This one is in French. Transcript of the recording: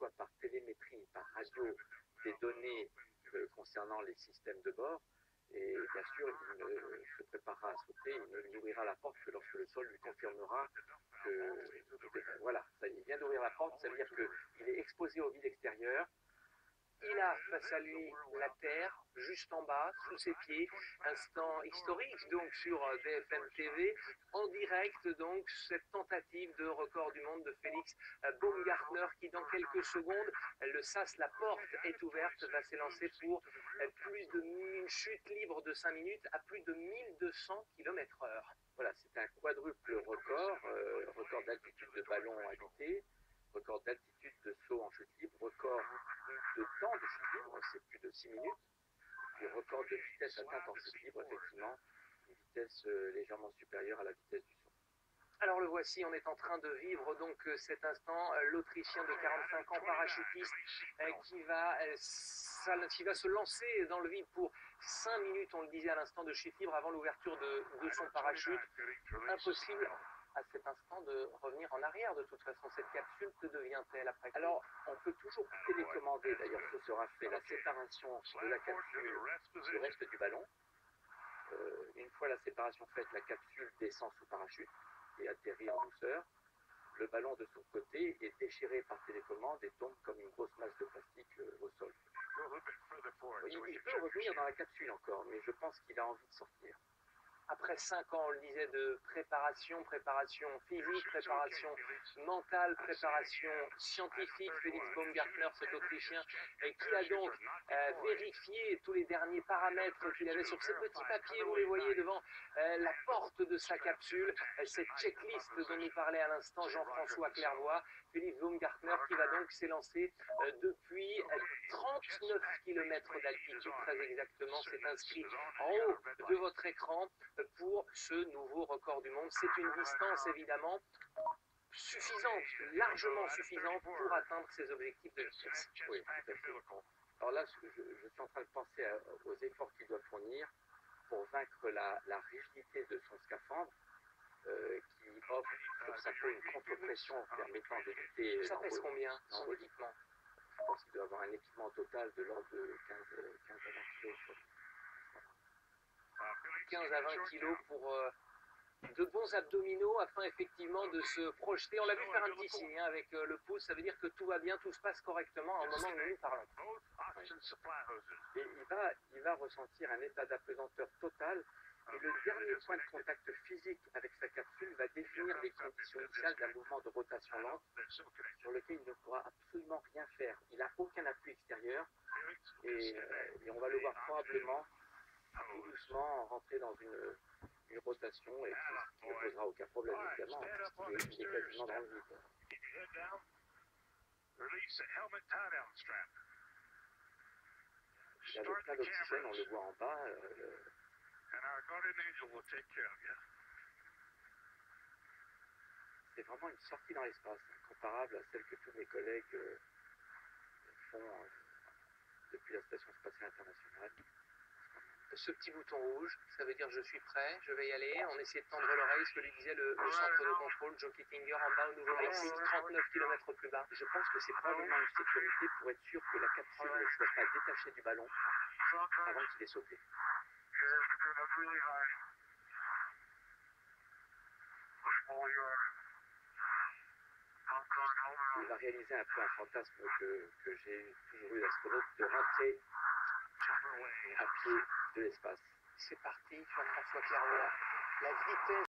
reçoit par télémétrie, par radio, des données concernant les systèmes de bord. Et bien sûr, il ne se préparera à sauter, il n'ouvrira la porte que lorsque le sol lui confirmera que, voilà, ça y est, il vient d'ouvrir la porte, ça veut dire qu'il est exposé au vide extérieur. Il a face à lui la Terre, juste en bas, sous ses pieds. Instant historique, donc, sur BFM TV, en direct, donc, cette tentative de record du monde de Félix Baumgartner, qui, dans quelques secondes, le sas, la porte est ouverte, va s'élancer pour une chute libre de 5 minutes à plus de 1200 km/h. Voilà, c'est un quadruple record, record d'altitude de ballon habité, record d'altitude de saut en chute libre, record de temps de chute libre, c'est plus de 6 minutes, puis record de vitesse atteinte en chute libre, effectivement, une vitesse légèrement supérieure à la vitesse du son. Alors le voici, on est en train de vivre donc cet instant, l'Autrichien de 45 ans, parachutiste, qui va se lancer dans le vide pour 5 minutes, on le disait à l'instant, de chute libre avant l'ouverture de son parachute. Impossible à cet instant de revenir en arrière. De toute façon, cette capsule, que devient-elle après? Alors, on peut toujours télécommander, d'ailleurs ce sera fait, la séparation de la capsule du reste du ballon. Une fois la séparation faite, la capsule descend sous parachute et atterrit en douceur. Le ballon de son côté est déchiré par télécommande et tombe comme une grosse masse de plastique au sol. Il peut revenir dans la capsule encore, mais je pense qu'il a envie de sortir. Après 5 ans, on le disait, de préparation physique, préparation mentale, préparation scientifique, Félix Baumgartner, cet Autrichien, qui a donc vérifié tous les derniers paramètres qu'il avait sur ces petits papiers, vous les voyez devant la porte de sa capsule, cette checklist dont nous parlait à l'instant Jean-François Clairvoy. Félix Baumgartner qui va donc s'élancer depuis 39 km d'altitude, très exactement, c'est inscrit en haut de votre écran pour ce nouveau record du monde. C'est une distance évidemment suffisante, largement suffisante pour atteindre ses objectifs de vitesse. Oui, tout à fait. Alors là, je suis en train de penser aux efforts qu'il doit fournir pour vaincre la rigidité de son scaphandre, qui offre sur sa peau une contre-pression permettant d'éviter... Ça pèse combien, son équipement? Je pense qu'il doit avoir un équipement total de l'ordre de 15 à 20 kg. 15 à 20 kilos pour de bons abdominaux afin effectivement de se projeter. On l'a vu faire un petit signe avec le pouce, ça veut dire que tout va bien, tout se passe correctement au moment où nous parlons. Et il va ressentir un état d'apesanteur total. Et le dernier point de contact physique avec sa capsule va définir les conditions initiales d'un mouvement de rotation lente sur lequel il ne pourra absolument rien faire. Il n'a aucun appui extérieur et on va le voir probablement tout doucement rentrer dans une rotation et qui ne posera aucun problème évidemment, puisqu'il est quasiment dans le vide. Il y a le plein d'oxygène, on le voit en bas. C'est vraiment une sortie dans l'espace, comparable à celle que tous mes collègues font depuis la Station Spatiale Internationale. Ce petit bouton rouge, ça veut dire je suis prêt, je vais y aller. On essaie de tendre l'oreille, ce que lui disait le centre de contrôle, Joe Kittinger, en bas au Nouveau-Mexique, 39 km plus bas. Je pense que c'est probablement une sécurité pour être sûr que la capsule ne soit pas détachée du ballon avant qu'il ait sauté. Il va réaliser un peu un fantasme que j'ai toujours eu d'astronaute, de rentrer à pied de l'espace. C'est parti, Jean-François Clairvoy. La vitesse